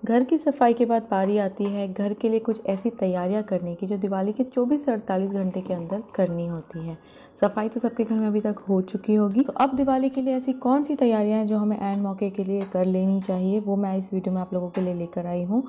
घर की सफाई के बाद बारी आती है घर के लिए कुछ ऐसी तैयारियां करने की जो दिवाली के 24 से 48 घंटे के अंदर करनी होती है। सफाई तो सबके घर में अभी तक हो चुकी होगी, तो अब दिवाली के लिए ऐसी कौन सी तैयारियां हैं जो हमें एंड मौके के लिए कर लेनी चाहिए, वो मैं इस वीडियो में आप लोगों के लिए लेकर आई हूँ।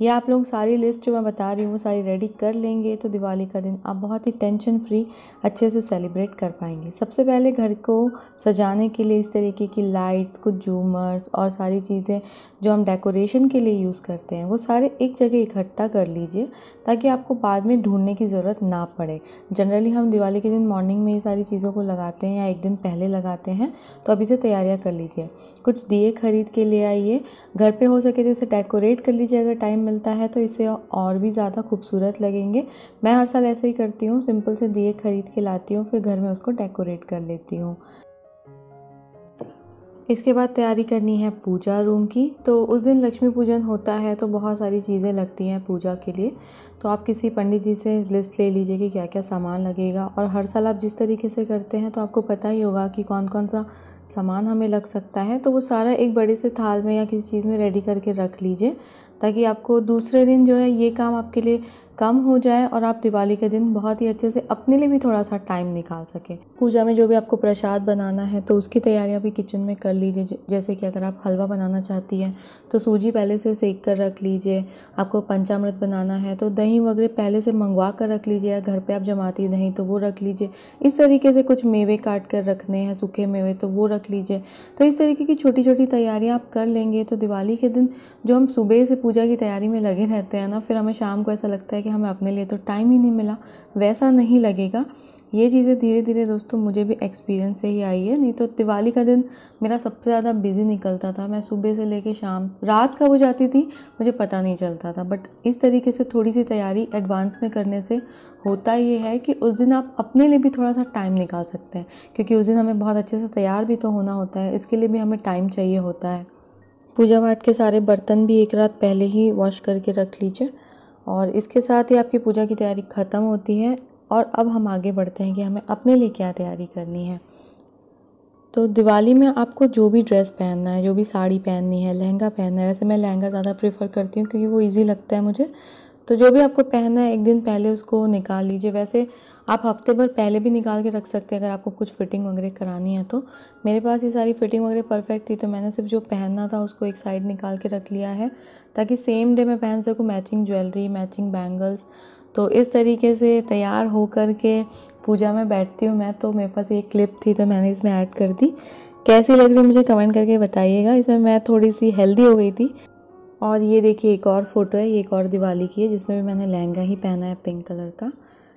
या आप लोग सारी लिस्ट जो मैं बता रही हूँ वो सारी रेडी कर लेंगे तो दिवाली का दिन आप बहुत ही टेंशन फ्री अच्छे से सेलिब्रेट कर पाएंगे। सबसे पहले घर को सजाने के लिए इस तरीके की लाइट्स, कुछ झूमर्स और सारी चीज़ें जो हम डेकोरेशन के लिए यूज़ करते हैं वो सारे एक जगह इकट्ठा कर लीजिए ताकि आपको बाद में ढूंढने की ज़रूरत ना पड़े। जनरली हम दिवाली के दिन मॉर्निंग में ये सारी चीज़ों को लगाते हैं या एक दिन पहले लगाते हैं, तो अभी से तैयारियां कर लीजिए। कुछ दिए खरीद के ले आइए, घर पे हो सके तो इसे डेकोरेट कर लीजिए, अगर टाइम मिलता है तो इससे और भी ज़्यादा खूबसूरत लगेंगे। मैं हर साल ऐसे ही करती हूँ, सिंपल से दिए खरीद के लाती हूँ, फिर घर में उसको डेकोरेट कर लेती हूँ। इसके बाद तैयारी करनी है पूजा रूम की। तो उस दिन लक्ष्मी पूजन होता है तो बहुत सारी चीज़ें लगती हैं पूजा के लिए, तो आप किसी पंडित जी से लिस्ट ले लीजिए कि क्या क्या सामान लगेगा। और हर साल आप जिस तरीके से करते हैं तो आपको पता ही होगा कि कौन कौन सा सामान हमें लग सकता है, तो वो सारा एक बड़े से थाल में या किसी चीज़ में रेडी करके रख लीजिए ताकि आपको दूसरे दिन जो है ये काम आपके लिए कम हो जाए और आप दिवाली के दिन बहुत ही अच्छे से अपने लिए भी थोड़ा सा टाइम निकाल सके। पूजा में जो भी आपको प्रसाद बनाना है तो उसकी तैयारियां भी किचन में कर लीजिए। जैसे कि अगर आप हलवा बनाना चाहती हैं तो सूजी पहले से सेक कर रख लीजिए। आपको पंचामृत बनाना है तो दही वगैरह पहले से मंगवा कर रख लीजिए, या घर पे आप जमाती है दही तो वो रख लीजिए। इस तरीके से कुछ मेवे काट कर रखने हैं, सूखे मेवे, तो वो रख लीजिए। तो इस तरीके की छोटी छोटी तैयारियाँ आप कर लेंगे तो दिवाली के दिन जो हम सुबह से पूजा की तैयारी में लगे रहते हैं ना, फिर हमें शाम को ऐसा लगता है कि हमें अपने लिए तो टाइम ही नहीं मिला, वैसा नहीं लगेगा। ये चीज़ें धीरे धीरे दोस्तों मुझे भी एक्सपीरियंस से ही आई है, नहीं तो दिवाली का दिन मेरा सबसे ज़्यादा बिजी निकलता था। मैं सुबह से लेके शाम रात कब हो जाती थी मुझे पता नहीं चलता था। बट इस तरीके से थोड़ी सी तैयारी एडवांस में करने से होता ये है कि उस दिन आप अपने लिए भी थोड़ा सा टाइम निकाल सकते हैं, क्योंकि उस दिन हमें बहुत अच्छे से तैयार भी तो होना होता है, इसके लिए भी हमें टाइम चाहिए होता है। पूजा पाठ के सारे बर्तन भी एक रात पहले ही वॉश करके रख लीजिए और इसके साथ ही आपकी पूजा की तैयारी ख़त्म होती है। और अब हम आगे बढ़ते हैं कि हमें अपने लिए क्या तैयारी करनी है। तो दिवाली में आपको जो भी ड्रेस पहनना है, जो भी साड़ी पहननी है, लहंगा पहनना है, वैसे मैं लहंगा ज़्यादा प्रेफर करती हूँ क्योंकि वो ईजी लगता है मुझे। तो जो भी आपको पहनना है एक दिन पहले उसको निकाल लीजिए। वैसे आप हफ्ते भर पहले भी निकाल के रख सकते हैं अगर आपको कुछ फिटिंग वगैरह करानी है तो। मेरे पास ये सारी फिटिंग वगैरह परफेक्ट थी तो मैंने सिर्फ जो पहनना था उसको एक साइड निकाल के रख लिया है ताकि सेम डे मैं पहन सकूँ मैचिंग ज्वेलरी, मैचिंग बैंगल्स। तो इस तरीके से तैयार हो कर के पूजा में बैठती हूँ मैं। तो मेरे पास एक क्लिप थी तो मैंने इसमें ऐड कर दी। कैसी लग रही मुझे कमेंट करके बताइएगा। इसमें मैं थोड़ी सी हेल्दी हो गई थी। और ये देखिए एक और फ़ोटो है, ये एक और दिवाली की है जिसमें भी मैंने लहंगा ही पहना है पिंक कलर का।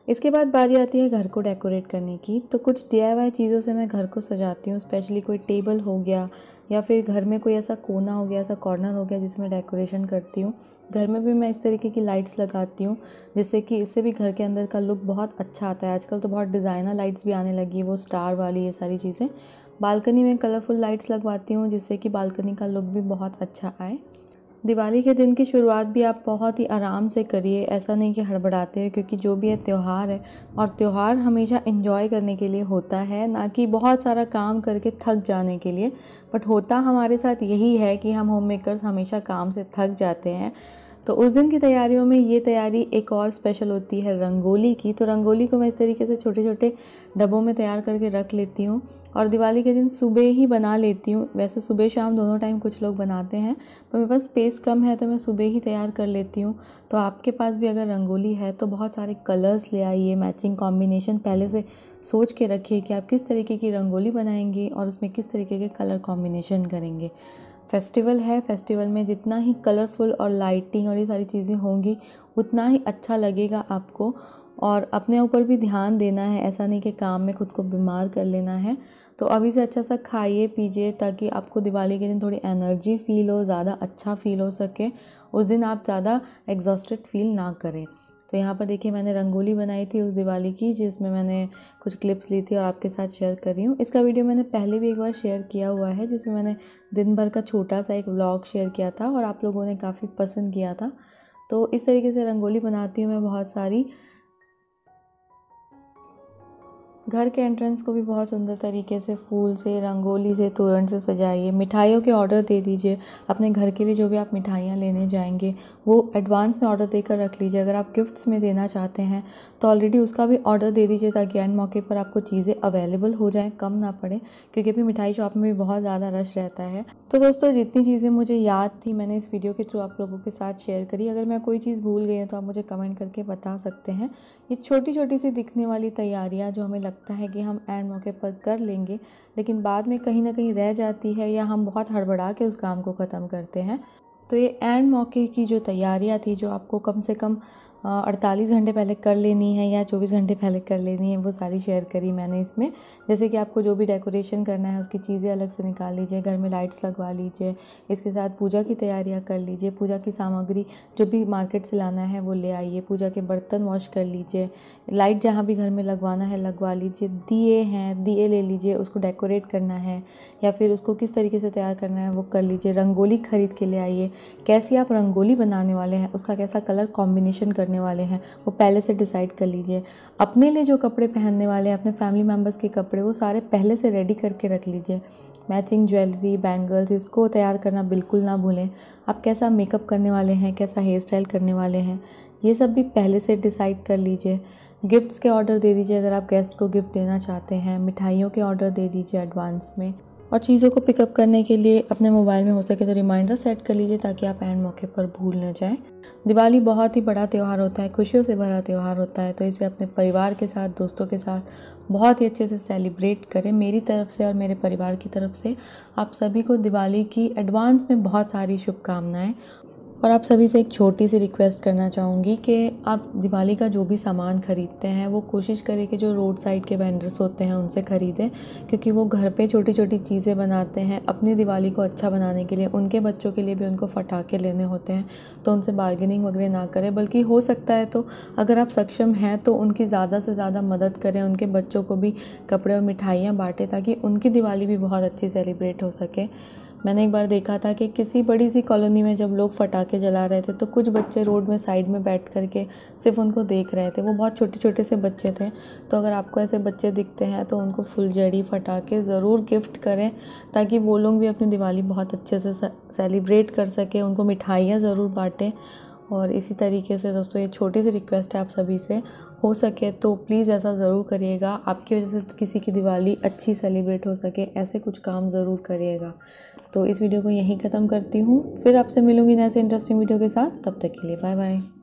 इसके बाद बारी आती है घर को डेकोरेट करने की। तो कुछ DIY चीज़ों से मैं घर को सजाती हूँ, स्पेशली कोई टेबल हो गया या फिर घर में कोई ऐसा कोना हो गया, ऐसा कॉर्नर हो गया जिसमें डेकोरेशन करती हूँ। घर में भी मैं इस तरीके की लाइट्स लगाती हूँ जिससे कि इससे भी घर के अंदर का लुक बहुत अच्छा आता है। आजकल तो बहुत डिज़ाइनर लाइट्स भी आने लगी है, वो स्टार वाली, ये सारी चीज़ें। बालकनी में कलरफुल लाइट्स लगवाती हूँ जिससे कि बालकनी का लुक भी बहुत अच्छा आए। दिवाली के दिन की शुरुआत भी आप बहुत ही आराम से करिए, ऐसा नहीं कि हड़बड़ाते हुए, क्योंकि जो भी है त्यौहार है और त्यौहार हमेशा एंजॉय करने के लिए होता है, ना कि बहुत सारा काम करके थक जाने के लिए। बट होता हमारे साथ यही है कि हम होम मेकर्स हमेशा काम से थक जाते हैं। तो उस दिन की तैयारियों में ये तैयारी एक और स्पेशल होती है रंगोली की। तो रंगोली को मैं इस तरीके से छोटे छोटे डब्बों में तैयार करके रख लेती हूँ और दिवाली के दिन सुबह ही बना लेती हूँ। वैसे सुबह शाम दोनों टाइम कुछ लोग बनाते हैं, पर मेरे पास स्पेस कम है तो मैं सुबह ही तैयार कर लेती हूँ। तो आपके पास भी अगर रंगोली है तो बहुत सारे कलर्स ले आइए, मैचिंग कॉम्बिनेशन पहले से सोच के रखिए कि आप किस तरीके की रंगोली बनाएंगे और उसमें किस तरीके के कलर कॉम्बिनेशन करेंगे। फेस्टिवल है, फेस्टिवल में जितना ही कलरफुल और लाइटिंग और ये सारी चीज़ें होंगी उतना ही अच्छा लगेगा आपको। और अपने ऊपर भी ध्यान देना है, ऐसा नहीं कि काम में खुद को बीमार कर लेना है। तो अभी से अच्छा सा खाइए पीजिए ताकि आपको दिवाली के दिन थोड़ी एनर्जी फील हो, ज़्यादा अच्छा फील हो सके, उस दिन आप ज़्यादा एग्जॉस्टेड फील ना करें। तो यहाँ पर देखिए मैंने रंगोली बनाई थी उस दिवाली की जिसमें मैंने कुछ क्लिप्स ली थी और आपके साथ शेयर कर रही हूँ। इसका वीडियो मैंने पहले भी एक बार शेयर किया हुआ है जिसमें मैंने दिन भर का छोटा सा एक व्लॉग शेयर किया था और आप लोगों ने काफ़ी पसंद किया था। तो इस तरीके से रंगोली बनाती हूँ मैं बहुत सारी। घर के एंट्रेंस को भी बहुत सुंदर तरीके से फूल से, रंगोली से, तोरण से सजाइए। मिठाइयों के ऑर्डर दे दीजिए। अपने घर के लिए जो भी आप मिठाइयाँ लेने जाएंगे वो एडवांस में ऑर्डर देकर रख लीजिए। अगर आप गिफ्ट्स में देना चाहते हैं तो ऑलरेडी उसका भी ऑर्डर दे दीजिए, ताकि एंड मौके पर आपको चीज़ें अवेलेबल हो जाएँ, कम ना पड़े, क्योंकि अभी मिठाई शॉप में भी बहुत ज़्यादा रश रहता है। तो दोस्तों, जितनी चीज़ें मुझे याद थी मैंने इस वीडियो के थ्रू आप लोगों के साथ शेयर करी। अगर मैं कोई चीज़ भूल गई हूँ तो आप मुझे कमेंट करके बता सकते हैं। ये छोटी छोटी सी दिखने वाली तैयारियाँ जो हमें लगता है कि हम एंड मौके पर कर लेंगे, लेकिन बाद में कहीं ना कहीं रह जाती है, या हम बहुत हड़बड़ा के उस काम को ख़त्म करते हैं। तो ये एंड मौके की जो तैयारियाँ थी, जो आपको कम से कम 48 घंटे पहले कर लेनी है या 24 घंटे पहले कर लेनी है, वो सारी शेयर करी मैंने इसमें। जैसे कि आपको जो भी डेकोरेशन करना है उसकी चीज़ें अलग से निकाल लीजिए, घर में लाइट्स लगवा लीजिए, इसके साथ पूजा की तैयारियां कर लीजिए, पूजा की सामग्री जो भी मार्केट से लाना है वो ले आइए, पूजा के बर्तन वॉश कर लीजिए, लाइट जहाँ भी घर में लगवाना है लगवा लीजिए, दिए हैं दिए ले लीजिए, उसको डेकोरेट करना है या फिर उसको किस तरीके से तैयार करना है वो कर लीजिए, रंगोली खरीद के ले आइए, कैसी आप रंगोली बनाने वाले हैं, उसका कैसा कलर कॉम्बिनेशन करने वाले हैं वो पहले से डिसाइड कर लीजिए। अपने लिए जो कपड़े पहनने वाले हैं, अपने फैमिली मेम्बर्स के कपड़े, वो सारे पहले से रेडी करके रख लीजिए। मैचिंग ज्वेलरी, बैंगल्स, इसको तैयार करना बिल्कुल ना भूलें। आप कैसा मेकअप करने वाले हैं, कैसा हेयर स्टाइल करने वाले हैं, ये सब भी पहले से डिसाइड कर लीजिए। गिफ्ट्स के ऑर्डर दे दीजिए अगर आप गेस्ट को गिफ्ट देना चाहते हैं। मिठाइयों के ऑर्डर दे दीजिए एडवांस में। और चीज़ों को पिकअप करने के लिए अपने मोबाइल में हो सके तो रिमाइंडर सेट कर लीजिए, ताकि आप एंड मौके पर भूल न जाएं। दिवाली बहुत ही बड़ा त्यौहार होता है, खुशियों से भरा त्यौहार होता है, तो इसे अपने परिवार के साथ, दोस्तों के साथ बहुत ही अच्छे से सेलिब्रेट करें। मेरी तरफ से और मेरे परिवार की तरफ से आप सभी को दिवाली की एडवांस में बहुत सारी शुभकामनाएँ। और आप सभी से एक छोटी सी रिक्वेस्ट करना चाहूँगी कि आप दिवाली का जो भी सामान ख़रीदते हैं वो कोशिश करें कि जो रोड साइड के वेंडर्स होते हैं उनसे ख़रीदें, क्योंकि वो घर पे छोटी छोटी चीज़ें बनाते हैं अपनी दिवाली को अच्छा बनाने के लिए। उनके बच्चों के लिए भी उनको पटाखे लेने होते हैं, तो उनसे बार्गेनिंग वगैरह ना करें, बल्कि हो सकता है तो अगर आप सक्षम हैं तो उनकी ज़्यादा से ज़्यादा मदद करें, उनके बच्चों को भी कपड़े और मिठाइयाँ बाँटें, ताकि उनकी दिवाली भी बहुत अच्छी सेलिब्रेट हो सके। मैंने एक बार देखा था कि किसी बड़ी सी कॉलोनी में जब लोग पटाखे जला रहे थे तो कुछ बच्चे रोड में साइड में बैठ कर के सिर्फ उनको देख रहे थे। वो बहुत छोटे छोटे से बच्चे थे। तो अगर आपको ऐसे बच्चे दिखते हैं तो उनको फुलझड़ी पटाखे ज़रूर गिफ्ट करें, ताकि वो लोग भी अपनी दिवाली बहुत अच्छे से सेलिब्रेट कर सकें। उनको मिठाइयाँ ज़रूर बाँटें। और इसी तरीके से दोस्तों, ये छोटी सी रिक्वेस्ट है आप सभी से, हो सके तो प्लीज़ ऐसा ज़रूर करिएगा। आपकी वजह से किसी की दिवाली अच्छी सेलिब्रेट हो सके, ऐसे कुछ काम ज़रूर करिएगा। तो इस वीडियो को यहीं ख़त्म करती हूँ, फिर आपसे मिलूँगी नए से इंटरेस्टिंग वीडियो के साथ। तब तक के लिए बाय बाय।